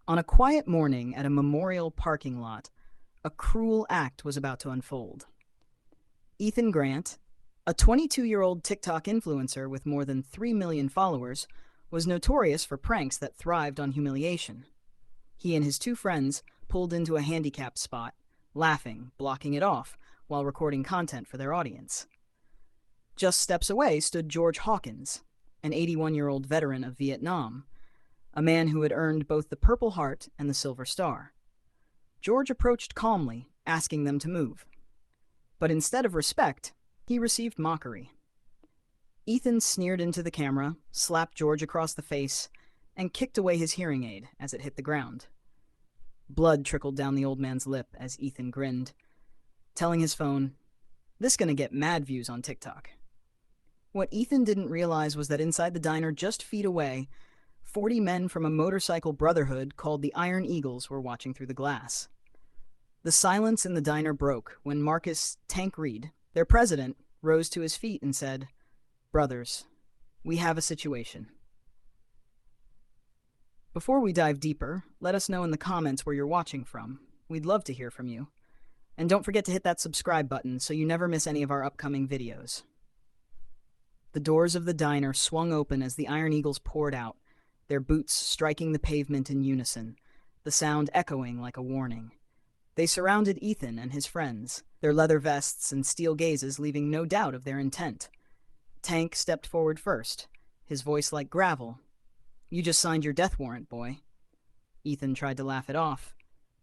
On a quiet morning at a memorial parking lot, a cruel act was about to unfold. Ethan Grant, a 22-year-old TikTok influencer with more than 3 million followers, was notorious for pranks that thrived on humiliation. He and his two friends pulled into a handicapped spot, laughing, blocking it off, while recording content for their audience. Just steps away stood George Hawkins, an 81-year-old veteran of Vietnam, a man who had earned both the Purple Heart and the Silver Star. George approached calmly, asking them to move. But instead of respect, he received mockery. Ethan sneered into the camera, slapped George across the face, and kicked away his hearing aid as it hit the ground. Blood trickled down the old man's lip as Ethan grinned, telling his phone, "This gonna get mad views on TikTok." What Ethan didn't realize was that inside the diner just feet away, 40 men from a motorcycle brotherhood called the Iron Eagles were watching through the glass. The silence in the diner broke when Marcus "Tank" Reed, their president, rose to his feet and said, "Brothers, we have a situation." Before we dive deeper, let us know in the comments where you're watching from. We'd love to hear from you. And don't forget to hit that subscribe button so you never miss any of our upcoming videos. The doors of the diner swung open as the Iron Eagles poured out, their boots striking the pavement in unison, the sound echoing like a warning. They surrounded Ethan and his friends, their leather vests and steel gazes leaving no doubt of their intent. Tank stepped forward first, his voice like gravel. "You just signed your death warrant, boy." Ethan tried to laugh it off.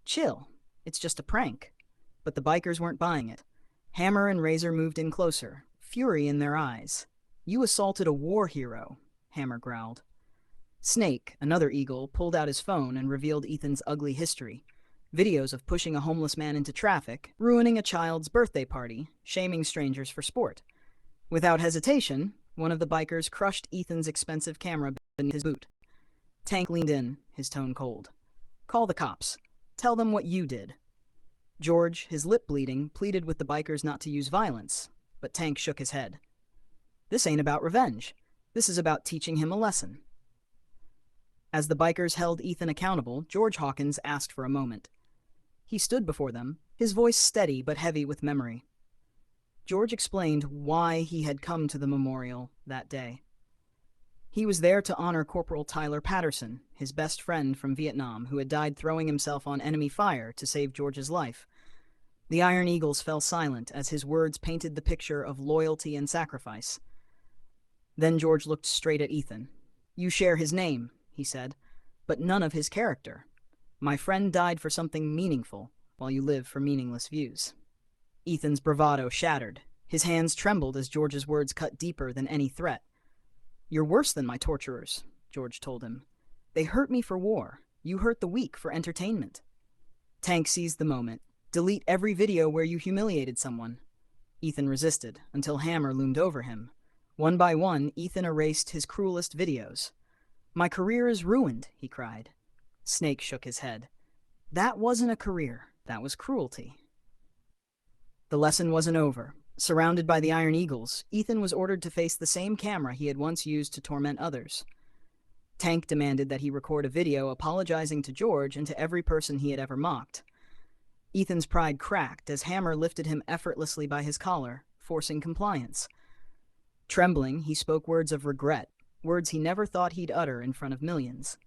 "Chill, it's just a prank." But the bikers weren't buying it. Hammer and Razor moved in closer, fury in their eyes. "You assaulted a war hero," Hammer growled. Snake, another eagle, pulled out his phone and revealed Ethan's ugly history. Videos of pushing a homeless man into traffic, ruining a child's birthday party, shaming strangers for sport. Without hesitation, one of the bikers crushed Ethan's expensive camera beneath his boot. Tank leaned in, his tone cold. "Call the cops. Tell them what you did." George, his lip bleeding, pleaded with the bikers not to use violence, but Tank shook his head. "This ain't about revenge. This is about teaching him a lesson." As the bikers held Ethan accountable, George Hawkins asked for a moment. He stood before them, his voice steady but heavy with memory. George explained why he had come to the memorial that day. He was there to honor Corporal Tyler Patterson, his best friend from Vietnam, who had died throwing himself on enemy fire to save George's life. The Iron Eagles fell silent as his words painted the picture of loyalty and sacrifice. Then George looked straight at Ethan. "You share his name," he said, "but none of his character. My friend died for something meaningful, while you live for meaningless views." Ethan's bravado shattered. His hands trembled as George's words cut deeper than any threat. "You're worse than my torturers," George told him. "They hurt me for war. You hurt the weak for entertainment." Tank seized the moment. "Delete every video where you humiliated someone." Ethan resisted, until Hammer loomed over him. One by one, Ethan erased his cruelest videos. "My career is ruined," he cried. Snake shook his head. "That wasn't a career. That was cruelty." The lesson wasn't over. Surrounded by the Iron Eagles, Ethan was ordered to face the same camera he had once used to torment others. Tank demanded that he record a video apologizing to George and to every person he had ever mocked. Ethan's pride cracked as Hammer lifted him effortlessly by his collar, forcing compliance. Trembling, he spoke words of regret, words he never thought he'd utter in front of millions.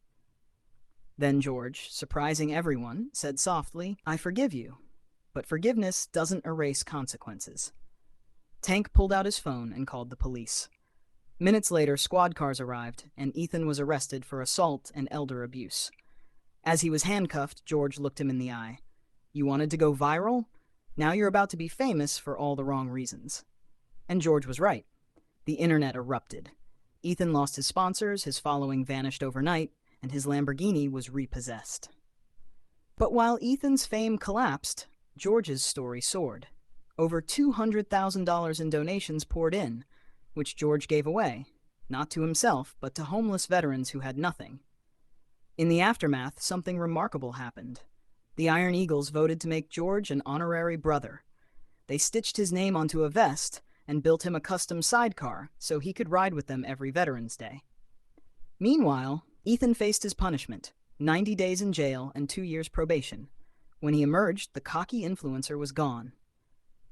Then George, surprising everyone, said softly, "I forgive you. But forgiveness doesn't erase consequences." Tank pulled out his phone and called the police. Minutes later, squad cars arrived, and Ethan was arrested for assault and elder abuse. As he was handcuffed, George looked him in the eye. "You wanted to go viral? Now you're about to be famous for all the wrong reasons." And George was right. The internet erupted. Ethan lost his sponsors, his following vanished overnight, and his Lamborghini was repossessed. But while Ethan's fame collapsed, George's story soared. Over $200,000 in donations poured in, which George gave away, not to himself, but to homeless veterans who had nothing. In the aftermath, something remarkable happened. The Iron Eagles voted to make George an honorary brother. They stitched his name onto a vest and built him a custom sidecar so he could ride with them every Veterans Day. Meanwhile, Ethan faced his punishment, 90 days in jail and 2 years probation. When he emerged, the cocky influencer was gone.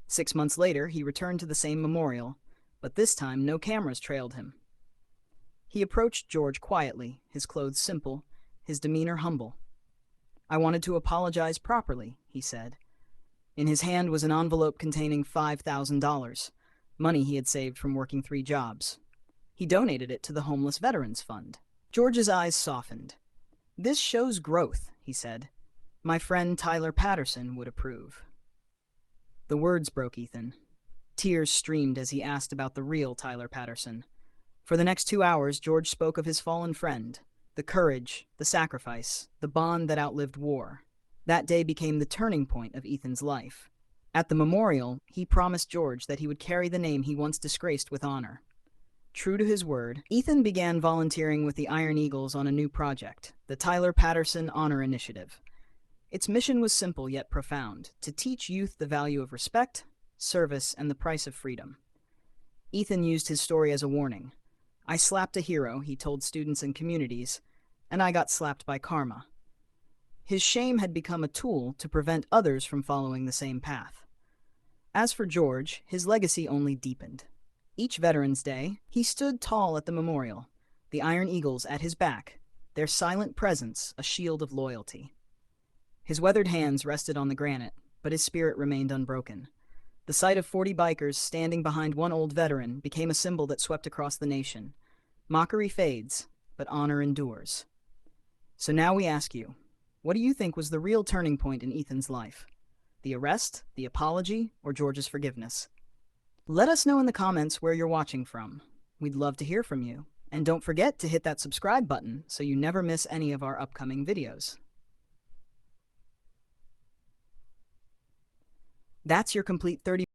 6 months later, he returned to the same memorial, but this time no cameras trailed him. He approached George quietly, his clothes simple, his demeanor humble. "I wanted to apologize properly," he said. In his hand was an envelope containing $5,000, money he had saved from working 3 jobs. He donated it to the Homeless Veterans Fund. George's eyes softened. "This shows growth," he said. "My friend Tyler Patterson would approve." The words broke Ethan. Tears streamed as he asked about the real Tyler Patterson. For the next 2 hours, George spoke of his fallen friend, the courage, the sacrifice, the bond that outlived war. That day became the turning point of Ethan's life. At the memorial, he promised George that he would carry the name he once disgraced with honor. True to his word, Ethan began volunteering with the Iron Eagles on a new project, the Tyler Patterson Honor Initiative. Its mission was simple yet profound: to teach youth the value of respect, service, and the price of freedom. Ethan used his story as a warning. "I slapped a hero," he told students and communities, "and I got slapped by karma." His shame had become a tool to prevent others from following the same path. As for George, his legacy only deepened. Each Veterans Day, he stood tall at the memorial, the Iron Eagles at his back, their silent presence a shield of loyalty. His weathered hands rested on the granite, but his spirit remained unbroken. The sight of 40 bikers standing behind one old veteran became a symbol that swept across the nation. Mockery fades, but honor endures. So now we ask you, what do you think was the real turning point in Ethan's life? The arrest, the apology, or George's forgiveness? Let us know in the comments where you're watching from. We'd love to hear from you. And don't forget to hit that subscribe button so you never miss any of our upcoming videos. That's your complete 30